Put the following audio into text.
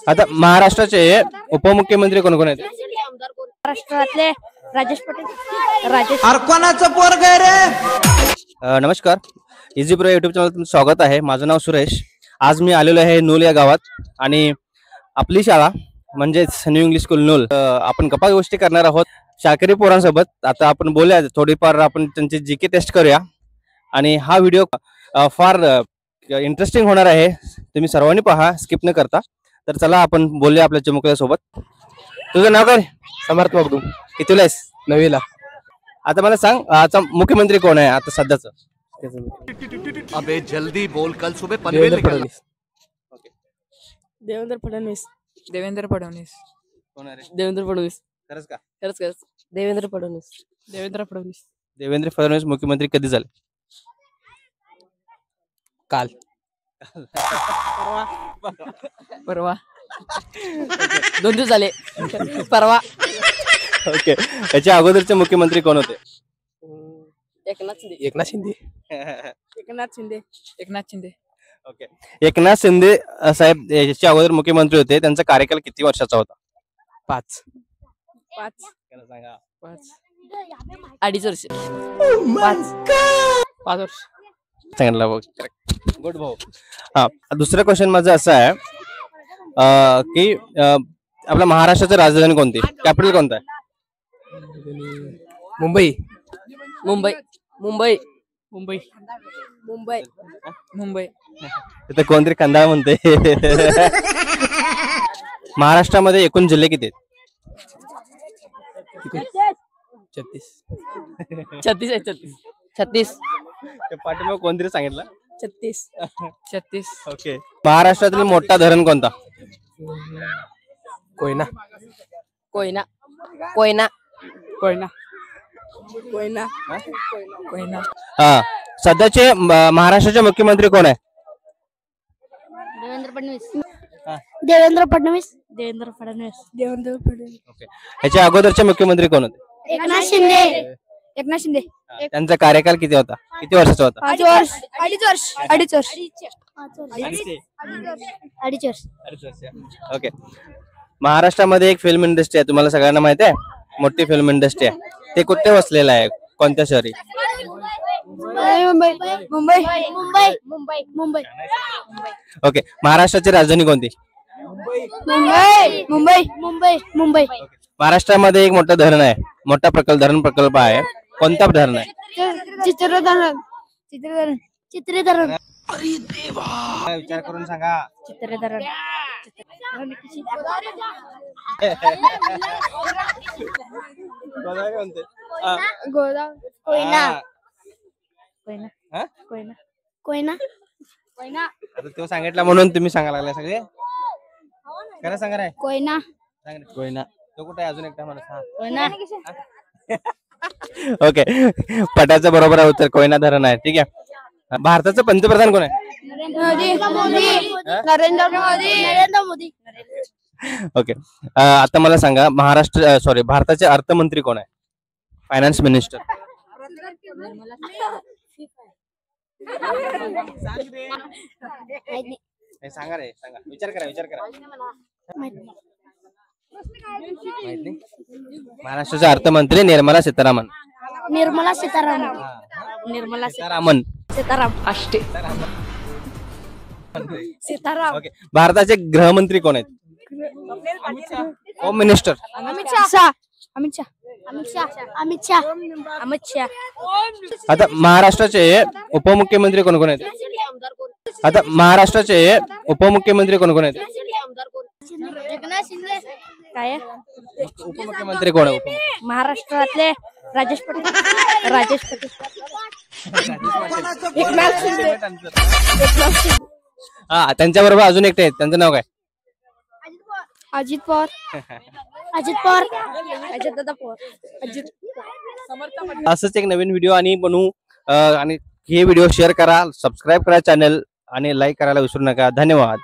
आता महाराष्ट्राचे उपमुख्यमंत्री कोण कोण आहेत? महाराष्ट्रातले राजेश पाटील. कोणाचं पोरग आहे रे? नमस्कार, इझी प्रो युट्यूब चॅनल तुमचं स्वागत आहे. माझं नाव सुरेश. आज मी आलेलो आहे नूल या गावात आणि आपली शाळा म्हणजेच न्यू इंग्लिश स्कूल नूल, आपण गप्पा गोष्टी करणार आहोत शाळकरी पोरांसोबत. आता आपण बोलूया थोडीफार, आपण त्यांची जीके टेस्ट करूया आणि हा व्हिडिओ फार इंटरेस्टिंग होणार आहे. तुम्ही सर्वांनी पहा, स्किप न करता. तर चला आपण बोलूया आपल्या चिमुकल्यासोबत. तुझं नाव काय? समर्थ बाबू. कितीला आहेस? 9वीला. आता मला सांग, आता मुख्यमंत्री कोण आहे आता सध्याचं? अबे जल्दी बोल, कल सुबह देवेंद्र फडणवीस. देवेंद्र फडणवीस. देवेंद्र फडणवीस. कोण आहे रे? देवेंद्र फडणवीस. खरंच का? खरंच देवेंद्र फडणवीस. देवेंद्र फडणवीस. देवेंद्र फडणवीस मुख्यमंत्री कधी झाले? काल. परवा. 2 दिवस झाले. परवा. ओके, याच्या अगोदरचे मुख्यमंत्री कोण होते? एकनाथ शिंदे. एकनाथ शिंदे. एकनाथ शिंदे. एकनाथ शिंदे. ओके, एकनाथ शिंदे साहेब याच्या अगोदर मुख्यमंत्री होते. त्यांचा कार्यकाल किती वर्षाचा होता? 5. 2.5 वर्ष. 5 वर्ष. सांगितलं बघ. गुड भाऊ. हा, दुसरा क्वेश्चन माझा असा आहे की आपल्या महाराष्ट्राची राजधानी कोणती, कॅपिटल कोणता आहे? मुंबई. मुंबई. मुंबई. मुंबई. मुंबई. मुंबई. तिथे कोणतरी कंदाळ म्हणते. महाराष्ट्रामध्ये एकूण जिल्हे किती आहेत? 36 आहे. 36. पाठीमागे कोणतरी सांगितलं 36. ओके. महाराष्ट्रातील मोठा धरण कोणता? कोयना. कोयना. कोयना. कोयना. कोयना. कोयना. हा, सध्याचे महाराष्ट्राचे मुख्यमंत्री कोण आहे? देवेंद्र फडणवीस. देवेंद्र फडणवीस. देवेंद्र फडणवीस. देवेंद्र फडणवीस. ओके, याच्या अगोदरचे मुख्यमंत्री कोण होते? एकनाथ शिंदे. एकनाथ शिंदे. त्यांचा कार्यकाल किती होता, किती वर्षाचा होता? 5 वर्ष. 2.5 वर्ष. ओके. महाराष्ट्रामध्ये एक फिल्म इंडस्ट्री आहे, तुम्हाला सगळ्यांना माहिती आहे, मोठी फिल्म इंडस्ट्री आहे. ते कुठे वसलेलं आहे, कोणत्या शहरी? मुंबई. मुंबई. मुंबई. मुंबई. मुंबई. ओके, महाराष्ट्राची राजधानी कोणती? मुंबई. मुंबई. मुंबई. मुंबई. महाराष्ट्रामध्ये एक मोठं धरण आहे, मोठा धरण प्रकल्प आहे. कोणता धरण आहे? चित्रधरण. चित्रधरण. चित्रधरण. विचार करून सांगा. चित्रधरण. गोदावरी. कोयना. कोयना. कोयना. कोयना. कोयना. आता तो सांगितला म्हणून तुम्ही सांगायला लागले सगळे. खरं सांगा रे. कोयना. कोयना. तो कुठे आहे? अजून एकदा मला सांग. कोयना. ओके, पटाचं बरोबर आहे उत्तर, कोयना धरण आहे. ठीक आहे. भारताचं पंतप्रधान कोण आहे? नरेंद्र मोदी. नरेंद्र मोदी. ओके, आता मला सांगा, भारताचे अर्थमंत्री कोण आहे? Finance minister. सांगा रे, सांगा. विचार करा. महाराष्ट्राचे अर्थमंत्री निर्मला सीतारामन. निर्मला सीतारामन. निर्मला सीतारामन. सीताराम. आष्टे. सीताराम. ओके, भारताचे गृहमंत्री कोण आहेत? Home minister. अमित शाह. अमित शाह. अमित शाह. अमित शाह. अमित शाह. आता महाराष्ट्राचे उपमुख्यमंत्री कोण कोण आहेत? आता महाराष्ट्राचे उपमुख्यमंत्री कोण कोण आहेत? एकनाथ शिंदे. काय उपमुख्यमंत्री कोण आहे? महाराष्ट्रातले राजेश पाटील. राजेश पाटील. एकनाथ शिंदे. हा, त्यांच्याबरोबर अजून एकटे आहेत, त्यांचं नाव काय? अजित पवार. अजित पवार. अजित दादा पवार. अजित. असंच एक नवीन व्हिडिओ आणि बनवू, आणि हे व्हिडिओ शेअर करा, सबस्क्राईब करा चॅनल आणि लाईक करायला विसरू नका. धन्यवाद.